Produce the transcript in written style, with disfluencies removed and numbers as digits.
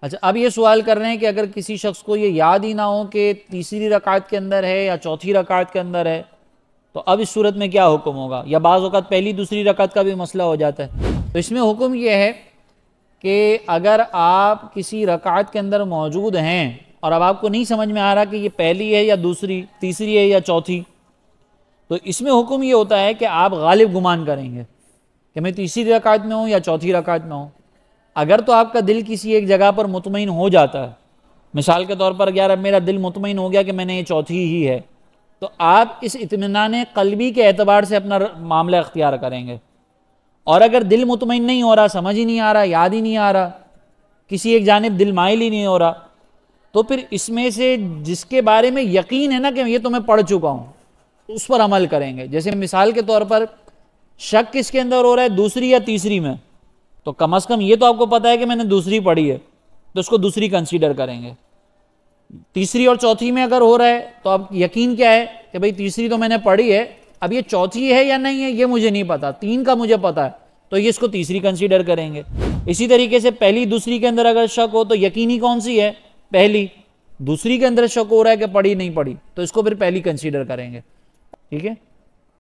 اچھا، اب یہ سوال کر رہے ہیں کہ اگر کسی شخص کو یہ یاد ہی نہ ہو کہ تیسری رکعت کے اندر ہے یا چوتھی رکعت کے اندر ہے تو اب اس صورت میں کیا حکم ہوگا؟ یا بعض اوقات پہلی دوسری رکعت کا بھی مسئلہ ہو جاتا ہے، تو اس میں حکم یہ ہے کہ اگر آپ کسی رکعت کے اندر موجود ہیں اور اب آپ کو نہیں سمجھ میں آ رہا کہ یہ پہلی ہے یا دوسری، تیسری ہے یا چوتھی، تو اس میں حکم یہ ہوتا ہے کہ آپ غالب گمان کریں گے کہ میں تیسری رکعت میں ہوں یا چوتھی رکعت میں ہوں۔ اگر تو آپ کا دل کسی ایک جگہ پر مطمئن ہو جاتا ہے، مثال کے طور پر یار اب میرا دل مطمئن ہو گیا کہ میں نے یہ چوتھی ہی ہے، تو آپ اس اطمینان قلبی کے اعتبار سے اپنا معاملہ اختیار کریں گے۔ اور اگر دل مطمئن نہیں ہو رہا، سمجھ ہی نہیں آ رہا، یاد ہی نہیں آ رہا، کسی ایک جانب دل مائل ہی نہیں ہو رہا، تو پھر اس میں سے جس کے بارے میں یقین ہے نا کہ یہ تو میں پڑھ چکا ہوں، اس پر عمل کریں گے۔ جیسے مثال کے طور پر شک کس کے اندر ہو رہا ہے، دوسری یا تیسری میں، تو کم از کم یہ تو آپ کو پتا ہے کہ میں نے دوسری پڑھی ہے، تو اس کو دوسری کنسیڈر کریں گے۔ تیسری اور چوتھی میں اگر ہو رہا ہے تو اب یقین کیا ہے کہ بھئی تیسری تو میں نے پڑھی ہے، اب یہ چوتھی ہے یا نہیں ہے یہ مجھے نہیں پتا، تین کا مجھے پتا ہے، تو یہ اس کو تیسری کنسیڈر کریں گے۔ اسی طریقے سے پہلی دوسری کے اندر اگر شک ہو تو یقینی کون سی ہے؟ پہلی۔ دوسری کے اندر شک ہو رہا ہے کہ پڑھی نہیں پڑھی، تو اس کو پھر پہلی کنسیڈر کریں گے، ٹھیک ہے۔